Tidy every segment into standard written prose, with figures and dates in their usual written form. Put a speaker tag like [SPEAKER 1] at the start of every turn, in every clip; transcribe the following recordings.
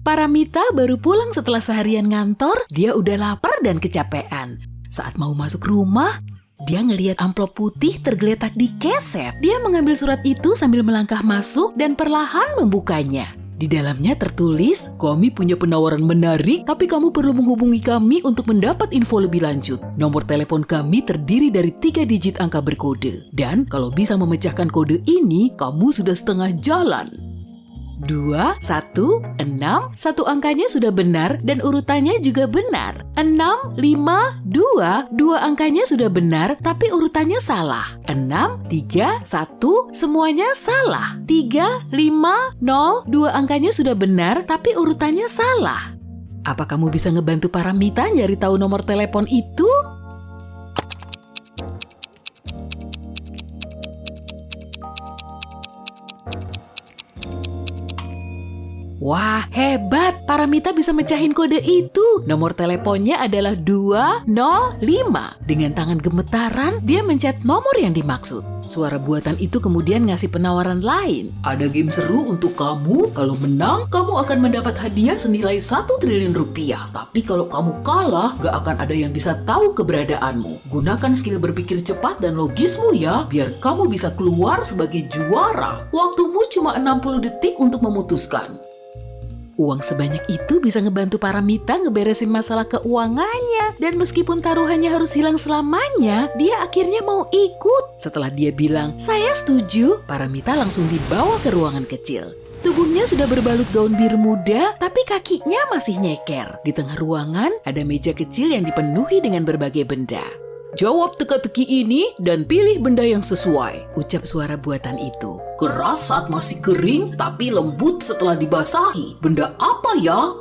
[SPEAKER 1] Paramita baru pulang setelah seharian ngantor, dia udah lapar dan kecapean. Saat mau masuk rumah, dia ngelihat amplop putih tergeletak di keset. Dia mengambil surat itu sambil melangkah masuk dan perlahan membukanya. Di dalamnya tertulis, "Kami punya penawaran menarik, tapi kamu perlu menghubungi kami untuk mendapat info lebih lanjut. Nomor telepon kami terdiri dari 3 digit angka berkode. Dan kalau bisa memecahkan kode ini, kamu sudah setengah jalan." 2, 1, 6, satu angkanya sudah benar dan urutannya juga benar. 6, 5, 2 angkanya sudah benar tapi urutannya salah. 6, 3, 1, semuanya salah. 3, 5, 0, 2 angkanya sudah benar tapi urutannya salah. Apa kamu bisa ngebantu Paramita nyari tahu nomor telepon itu? Wah, hebat! Paramita bisa mecahin kode itu. Nomor teleponnya adalah 205. Dengan tangan gemetaran, dia mencet nomor yang dimaksud. Suara buatan itu kemudian ngasih penawaran lain. "Ada game seru untuk kamu. Kalau menang, kamu akan mendapat hadiah senilai 1 triliun rupiah. Tapi kalau kamu kalah, gak akan ada yang bisa tahu keberadaanmu. Gunakan skill berpikir cepat dan logismu ya, biar kamu bisa keluar sebagai juara. Waktumu cuma 60 detik untuk memutuskan." Uang sebanyak itu bisa ngebantu Paramita ngeberesin masalah keuangannya. Dan meskipun taruhannya harus hilang selamanya, dia akhirnya mau ikut. Setelah dia bilang, "Saya setuju," Paramita langsung dibawa ke ruangan kecil. Tubuhnya sudah berbalut daun bir muda, tapi kakinya masih nyeker. Di tengah ruangan, ada meja kecil yang dipenuhi dengan berbagai benda. "Jawab teka-teki ini dan pilih benda yang sesuai," ucap suara buatan itu. "Keras saat masih kering, tapi lembut setelah dibasahi. Benda apa ya?"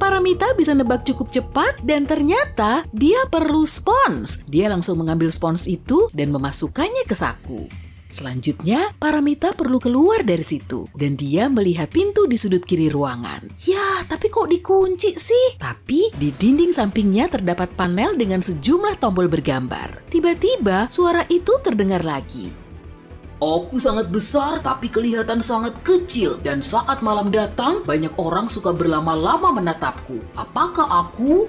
[SPEAKER 1] Paramita bisa nebak cukup cepat dan ternyata dia perlu spons. Dia langsung mengambil spons itu dan memasukkannya ke saku. Selanjutnya, Paramita perlu keluar dari situ dan dia melihat pintu di sudut kiri ruangan. Ya, tapi kok dikunci sih? Tapi di dinding sampingnya terdapat panel dengan sejumlah tombol bergambar. Tiba-tiba, suara itu terdengar lagi. "Aku sangat besar tapi kelihatan sangat kecil dan saat malam datang, banyak orang suka berlama-lama menatapku. Apakah aku?"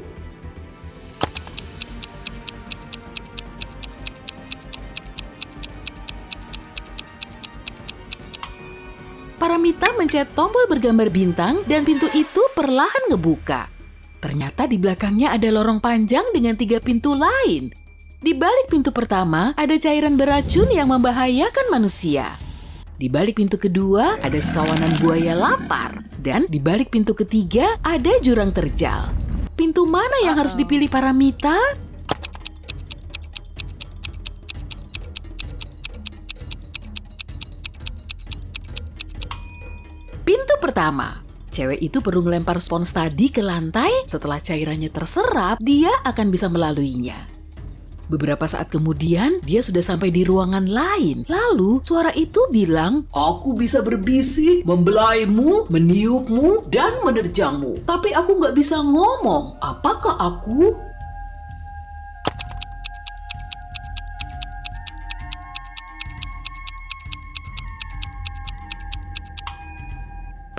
[SPEAKER 1] Paramita mencet tombol bergambar bintang dan pintu itu perlahan ngebuka. Ternyata di belakangnya ada lorong panjang dengan 3 pintu lain. Di balik pintu pertama ada cairan beracun yang membahayakan manusia. Di balik pintu kedua ada sekawanan buaya lapar. Dan di balik pintu ketiga ada jurang terjal. Pintu mana yang harus dipilih Paramita? Pintu pertama. Cewek itu perlu melempar spons tadi ke lantai. Setelah cairannya terserap, dia akan bisa melaluinya. Beberapa saat kemudian, dia sudah sampai di ruangan lain. Lalu, suara itu bilang, "Aku bisa berbisik, membelaimu, meniupmu, dan menerjangmu. Tapi aku nggak bisa ngomong. Apakah aku?"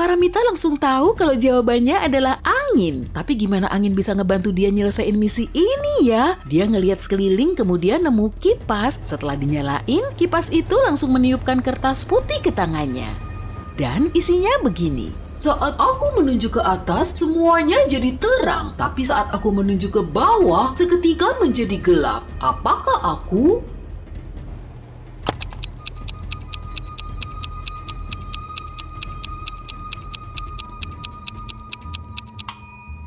[SPEAKER 1] Paramita langsung tahu kalau jawabannya adalah angin. Tapi gimana angin bisa ngebantu dia nyelesain misi ini ya? Dia ngelihat sekeliling kemudian nemu kipas. Setelah dinyalain, kipas itu langsung meniupkan kertas putih ke tangannya. Dan isinya begini. "Saat aku menunjuk ke atas, semuanya jadi terang. Tapi saat aku menunjuk ke bawah, seketika menjadi gelap. Apakah aku?"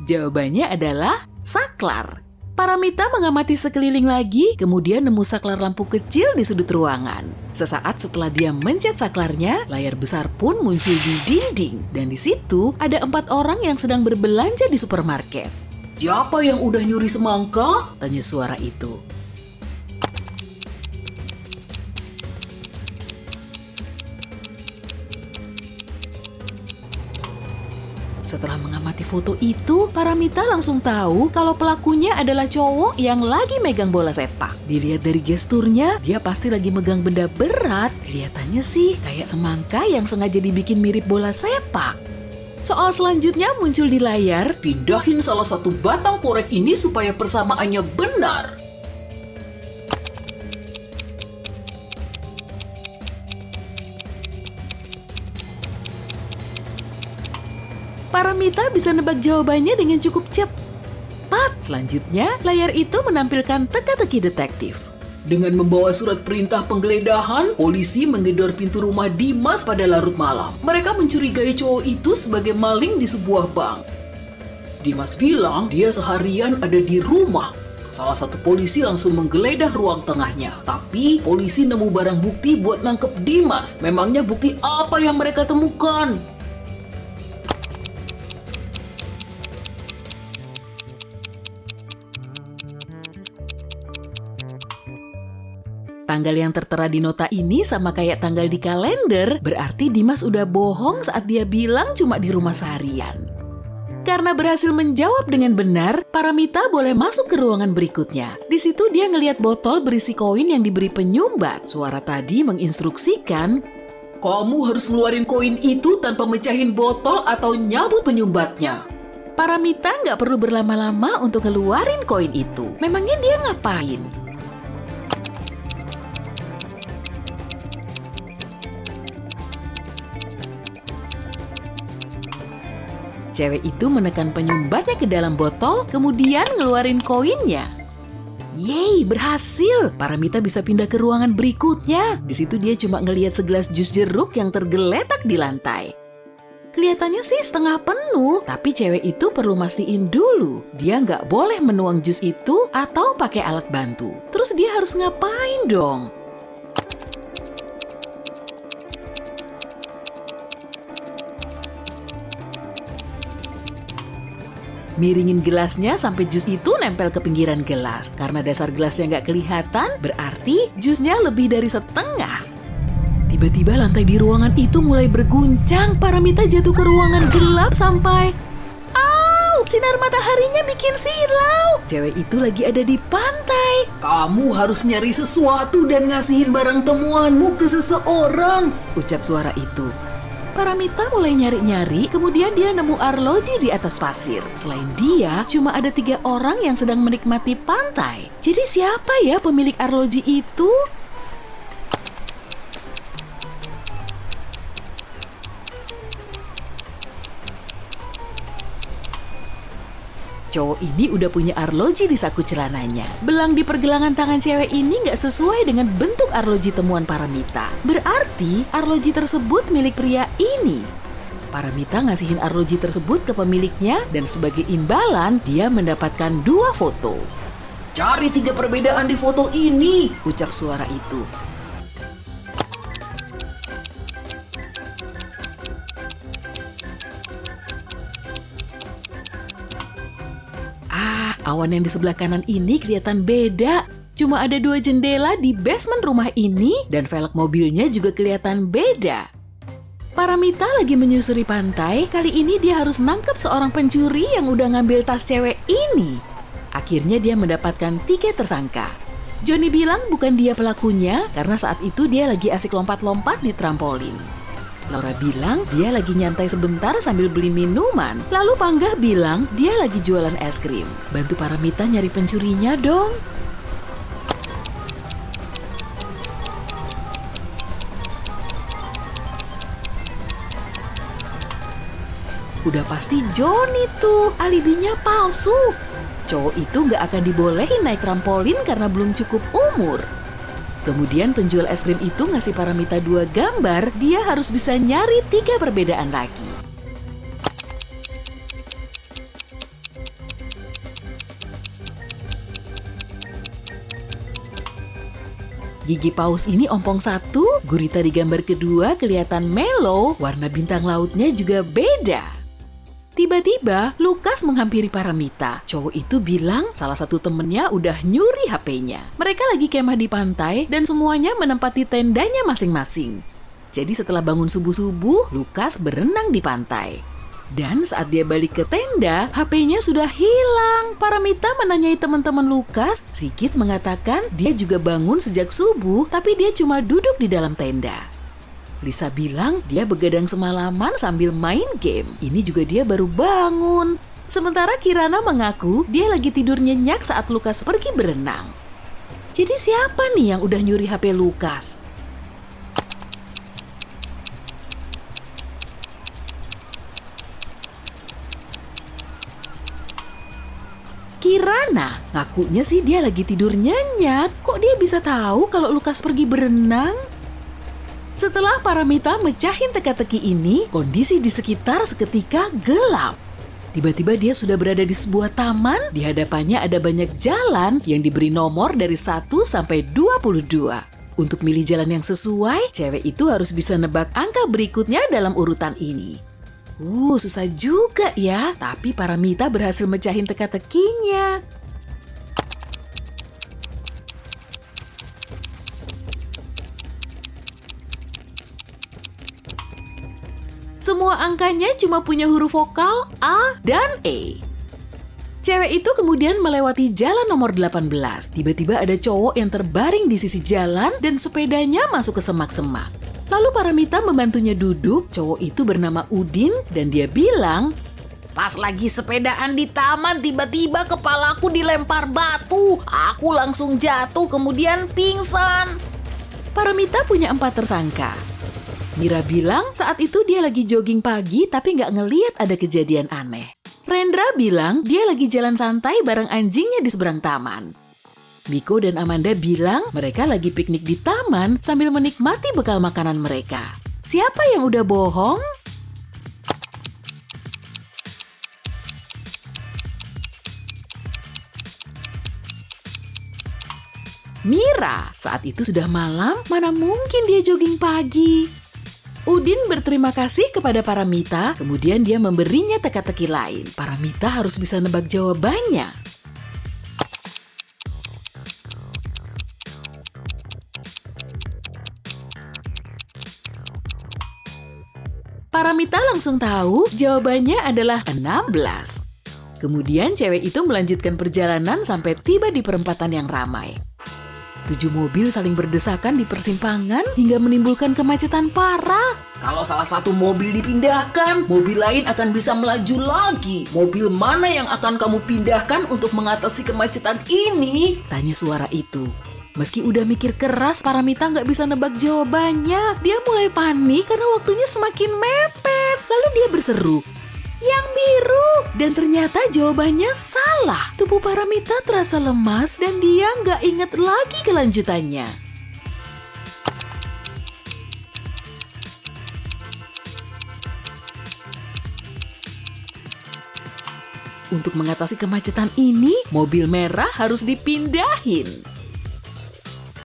[SPEAKER 1] Jawabannya adalah saklar. Paramita mengamati sekeliling lagi, kemudian nemu saklar lampu kecil di sudut ruangan. Sesaat setelah dia mencet saklarnya, layar besar pun muncul di dinding. Dan di situ ada 4 orang yang sedang berbelanja di supermarket. "Siapa yang udah nyuri semangka?" tanya suara itu. Setelah mengamati foto itu, Paramita langsung tahu kalau pelakunya adalah cowok yang lagi megang bola sepak. Dilihat dari gesturnya, dia pasti lagi megang benda berat. Kelihatannya sih kayak semangka yang sengaja dibikin mirip bola sepak. Soal selanjutnya muncul di layar, pindahin salah satu batang korek ini supaya persamaannya benar. Paramita bisa nebak jawabannya dengan cukup cepat. Selanjutnya, layar itu menampilkan teka-teki detektif. Dengan membawa surat perintah penggeledahan, polisi menggedor pintu rumah Dimas pada larut malam. Mereka mencurigai cowok itu sebagai maling di sebuah bank. Dimas bilang dia seharian ada di rumah. Salah satu polisi langsung menggeledah ruang tengahnya. Tapi polisi nemu barang bukti buat nangkep Dimas. Memangnya bukti apa yang mereka temukan? Tanggal yang tertera di nota ini sama kayak tanggal di kalender, berarti Dimas udah bohong saat dia bilang cuma di rumah seharian. Karena berhasil menjawab dengan benar, Paramita boleh masuk ke ruangan berikutnya. Di situ dia ngelihat botol berisi koin yang diberi penyumbat. Suara tadi menginstruksikan, kamu harus ngeluarin koin itu tanpa mecahin botol atau nyabut penyumbatnya. Paramita nggak perlu berlama-lama untuk ngeluarin koin itu. Memangnya dia ngapain? Cewek itu menekan penyumbatnya ke dalam botol, kemudian ngeluarin koinnya. Yeay, berhasil! Paramita bisa pindah ke ruangan berikutnya. Di situ dia cuma ngelihat segelas jus jeruk yang tergeletak di lantai. Kelihatannya sih setengah penuh, tapi cewek itu perlu mastiin dulu. Dia nggak boleh menuang jus itu atau pakai alat bantu. Terus dia harus ngapain dong? Miringin gelasnya sampai jus itu nempel ke pinggiran gelas. Karena dasar gelasnya nggak kelihatan, berarti jusnya lebih dari setengah. Tiba-tiba lantai di ruangan itu mulai berguncang. Paramita jatuh ke ruangan gelap sampai... Au! Sinar mataharinya bikin silau. Cewek itu lagi ada di pantai. Kamu harus nyari sesuatu dan ngasihin barang temuanmu ke seseorang, ucap suara itu. Paramita mulai nyari-nyari, kemudian dia nemu arloji di atas pasir. Selain dia, cuma ada 3 orang yang sedang menikmati pantai. Jadi siapa ya pemilik arloji itu? Cowok ini udah punya arloji di saku celananya. Belang di pergelangan tangan cewek ini nggak sesuai dengan bentuk arloji temuan Paramita. Berarti arloji tersebut milik pria ini. Paramita ngasihin arloji tersebut ke pemiliknya dan sebagai imbalan dia mendapatkan 2 foto. Cari 3 perbedaan di foto ini, ucap suara itu. Awan yang di sebelah kanan ini kelihatan beda. Cuma ada 2 jendela di basement rumah ini dan velg mobilnya juga kelihatan beda. Paramita lagi menyusuri pantai, kali ini dia harus nangkep seorang pencuri yang udah ngambil tas cewek ini. Akhirnya dia mendapatkan 3 tersangka. Johnny bilang bukan dia pelakunya karena saat itu dia lagi asik lompat-lompat di trampolin. Laura bilang dia lagi nyantai sebentar sambil beli minuman. Lalu Panggah bilang dia lagi jualan es krim. Bantu Paramita nyari pencurinya dong. Udah pasti Johnny tuh, alibinya palsu. Cowok itu nggak akan dibolehin naik trampolin karena belum cukup umur. Kemudian penjual es krim itu ngasih Paramita 2 gambar, dia harus bisa nyari 3 perbedaan lagi. Gigi paus ini ompong 1, gurita di gambar kedua kelihatan mellow, warna bintang lautnya juga beda. Tiba-tiba, Lukas menghampiri Paramita. Cowok itu bilang salah satu temennya udah nyuri HP-nya. Mereka lagi kemah di pantai dan semuanya menempati tendanya masing-masing. Jadi setelah bangun subuh-subuh, Lukas berenang di pantai. Dan saat dia balik ke tenda, HP-nya sudah hilang. Paramita menanyai teman-teman Lukas. Sigit mengatakan dia juga bangun sejak subuh, tapi dia cuma duduk di dalam tenda. Lisa bilang dia begadang semalaman sambil main game. Ini juga dia baru bangun. Sementara Kirana mengaku dia lagi tidur nyenyak saat Lukas pergi berenang. Jadi siapa nih yang udah nyuri HP Lukas? Kirana, ngakunya sih dia lagi tidur nyenyak. Kok dia bisa tahu kalau Lukas pergi berenang? Setelah Paramita mecahin teka-teki ini, kondisi di sekitar seketika gelap. Tiba-tiba dia sudah berada di sebuah taman, di hadapannya ada banyak jalan yang diberi nomor dari 1 sampai 22. Untuk milih jalan yang sesuai, cewek itu harus bisa nebak angka berikutnya dalam urutan ini. Susah juga ya, tapi Paramita berhasil mecahin teka-tekinya. Semua angkanya cuma punya huruf vokal A dan E. Cewek itu kemudian melewati jalan nomor 18. Tiba-tiba ada cowok yang terbaring di sisi jalan dan sepedanya masuk ke semak-semak. Lalu Paramita membantunya duduk. Cowok itu bernama Udin dan dia bilang, "Pas lagi sepedaan di taman, tiba-tiba kepalaku dilempar batu. Aku langsung jatuh kemudian pingsan." Paramita punya 4 tersangka. Mira bilang saat itu dia lagi jogging pagi tapi nggak ngeliat ada kejadian aneh. Rendra bilang dia lagi jalan santai bareng anjingnya di seberang taman. Miko dan Amanda bilang mereka lagi piknik di taman sambil menikmati bekal makanan mereka. Siapa yang udah bohong? Mira, saat itu sudah malam, mana mungkin dia jogging pagi. Udin berterima kasih kepada Paramita, kemudian dia memberinya teka-teki lain. Paramita harus bisa nebak jawabannya. Paramita langsung tahu jawabannya adalah 16. Kemudian cewek itu melanjutkan perjalanan sampai tiba di perempatan yang ramai. 7 mobil saling berdesakan di persimpangan hingga menimbulkan kemacetan parah. Kalau salah satu mobil dipindahkan, mobil lain akan bisa melaju lagi. Mobil mana yang akan kamu pindahkan untuk mengatasi kemacetan ini? Tanya suara itu. Meski udah mikir keras, Paramita nggak bisa nebak jawabannya. Dia mulai panik karena waktunya semakin mepet. Lalu dia berseru, "Yang biru!" Dan ternyata jawabannya salah. Tubuh Paramita terasa lemas dan dia nggak ingat lagi kelanjutannya. Untuk mengatasi kemacetan ini, mobil merah harus dipindahin.